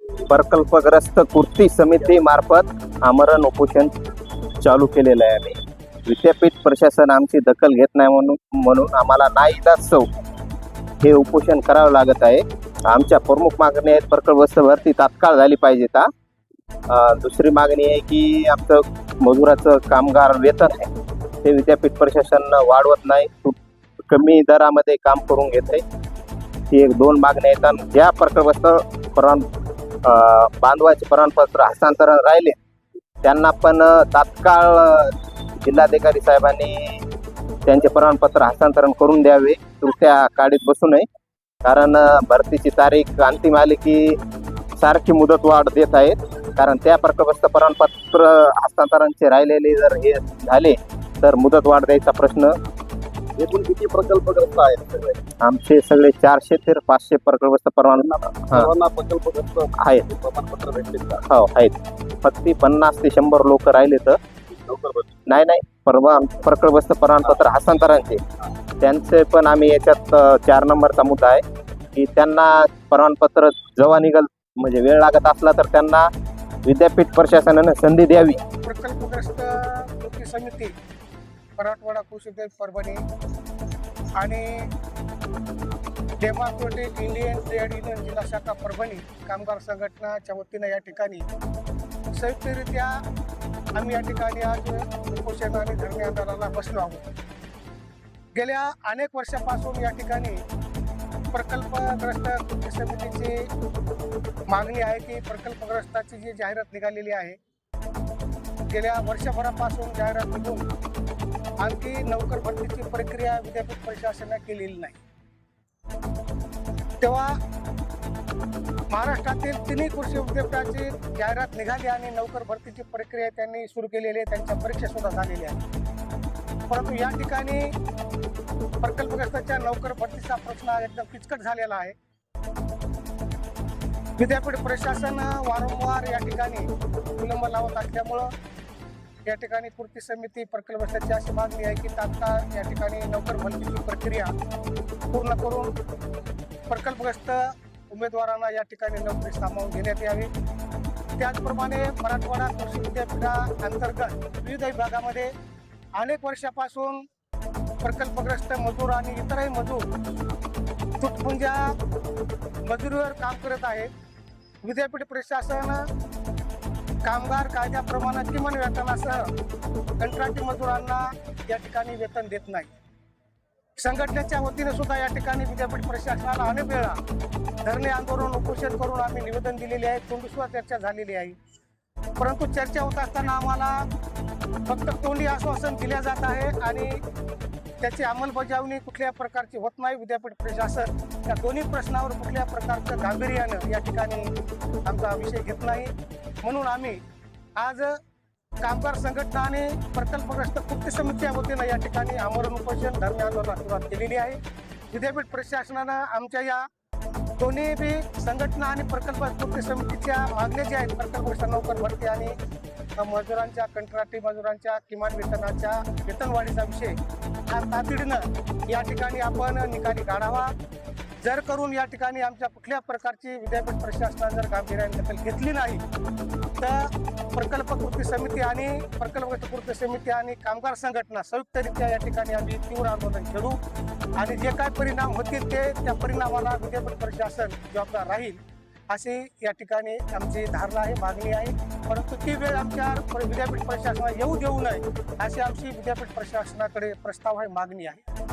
प्रकल्पग्रस्त कृती समिती मार्फत आमरण उपोषण चालू केलेलं आहे. आम्ही विद्यापीठ प्रशासन आमची दखल घेत नाही म्हणून आम्हाला नाईलाजास्तव हे उपोषण करावं लागत आहे. आमच्या प्रमुख मागणी आहेत, प्रकल्पग्रस्त भरती तात्काळ झाली पाहिजे. दुसरी मागणी आहे की आमचं मजुराचं कामगार वेतन आहे ते विद्यापीठ प्रशासन वाढवत नाही, कमी दरामध्ये काम करून घेत आहे. ही एक दोन मागण्या आहेत. आणि ज्या प्रकल्पग्रस्त बांधवाचे प्रमाणपत्र हस्तांतरण राहिले त्यांना पण तात्काळ जिल्हाधिकारी साहेबांनी त्यांचे प्रमाणपत्र हस्तांतरण करून द्यावे, त्रुट्या काढीत बसू नये. कारण भरतीची तारीख अंतिम आली की सारखी मुदत वाढ देत आहेत. कारण त्या प्रकल्पग्रस्त प्रमाणपत्र हस्तांतरणचे राहिलेले जर हे झाले तर मुदत वाढ द्यायचा प्रश्न. एकूण किती प्रकल्पग्रस्त आहेत सगळे? आमचे सगळे 400 ते 500 प्रकल्पग्रस्त सर्वांना प्रकल्पग्रस्त आहेत. प्रमाणपत्र भेटले का? हो आहेत. फक्त 50 ते 100 लोक राहिले तर लवकर भेटले. नाही प्रकल्पग्रस्त प्रमाणपत्र हस्तांतरांचे त्यांचे पण आम्ही याच्यात 4 नंबरचा मुद्दा आहे की त्यांना प्रमाणपत्र जेव्हा निघल म्हणजे वेळ लागत असला तर त्यांना विद्यापीठ प्रशासनाने संधी द्यावी. प्रकल्पग्रस्त कृती समिती मराठवाडा कृषी विद्यापीठ परभणी आणि डेमोक्रेटिक इंडियन ट्रेड युनियन जिल्हा शाखा परभणी कामगार संघटनाच्या वतीनं या ठिकाणी संयुक्तरित्या आम्ही या ठिकाणी आज उपोषण आणि धरणे आंदोलनाला बसलो आहोत. गेल्या अनेक वर्षापासून या ठिकाणी प्रकल्पग्रस्त कृती समितीची मागणी आहे की प्रकल्पग्रस्ताची जी जाहिरात निघालेली आहे, गेल्या वर्षभरापासून जाहिरात निघून आणखी नोकर भरतीची प्रक्रिया विद्यापीठ प्रशासनाने केलेली नाही. तेव्हा महाराष्ट्रातील तिन्ही कृषी विद्यापीठाची जाहिरात निघाली आणि नोकर भरतीची प्रक्रिया त्यांनी सुरू केलेली आहे, त्यांच्या परीक्षा सुद्धा झालेल्या आहेत. परंतु या ठिकाणी प्रकल्पग्रस्ताच्या नोकर भरतीचा प्रश्न एकदम किचकट झालेला आहे. विद्यापीठ प्रशासन वारंवार या ठिकाणी विलंब लावत असल्यामुळं या ठिकाणी कृती समिती प्रकल्पग्रस्ताची अशी मागणी आहे की तात्काळ या ठिकाणी नोकर भरतीची प्रक्रिया पूर्ण करून प्रकल्पग्रस्त उमेदवारांना या ठिकाणी नोकरी सामावून घेण्यात यावी. त्याचप्रमाणे मराठवाडा कृषी विद्यापीठा अंतर्गत विविध विभागामध्ये अनेक वर्षापासून प्रकल्पग्रस्त मजूर आणि इतरही मजूर तुटपुंजा मजुरीवर काम करत आहेत. विद्यापीठ प्रशासन कामगार कायद्याप्रमाणे किमान वेतनासह कंत्राटी मजुरांना या ठिकाणी वेतन देत नाही. संघटनेच्या वतीने सुद्धा या ठिकाणी विद्यापीठ प्रशासनाला अनेक वेळा धरणे आंदोलन उपोषण करून आम्ही निवेदन दिलेले आहे, तोंडीसुद्धा चर्चा झालेली आहे. परंतु चर्चा होत असताना आम्हाला फक्त तोंडी आश्वासन दिले जात आहे आणि त्याची अंमलबजावणी कुठल्या प्रकारची होत नाही. विद्यापीठ प्रशासन या दोन्ही प्रश्नावर कुठल्या प्रकारचं गांभीर्यानं या ठिकाणी आमचा विषय घेत नाही. म्हणून आम्ही आज कामगार संघटना आणि प्रकल्पग्रस्त कृती समितीच्या वतीनं या ठिकाणी आमरण उपोषण धरणे आंदोलनास सुरुवात केलेली आहे. विद्यापीठ प्रशासनानं आमच्या या दोन्ही बी संघटना आणि प्रकल्प कृती समितीच्या मागण्या ज्या आहेत, प्रकल्पग्रस्त नोकर भरती आणि मजुरांच्या कंत्राटी मजुरांच्या किमान वेतनाच्या वेतनवाढीचा विषय हा तातडीनं या ठिकाणी आपण निकाली काढावा. जर करून या ठिकाणी आमच्या कुठल्या प्रकारची विद्यापीठ प्रशासनाने जर गांभीर्याने दखल घेतली नाही तर प्रकल्प कृती समिती आणि प्रकल्पग्रस्त कृती समिती आणि कामगार संघटना संयुक्तरित्या या ठिकाणी आम्ही तीव्र आंदोलन छेडू आणि जे काय परिणाम होतील त्या परिणामाला विद्यापीठ प्रशासन जबाबदार राहील अशी या ठिकाणी आमची धारणा आहे, मागणी आहे. परंतु ती वेळ आमच्या विद्यापीठ प्रशासनाला येऊ देऊ नये अशी आमची विद्यापीठ प्रशासनाकडे प्रस्ताव आहे, मागणी आहे.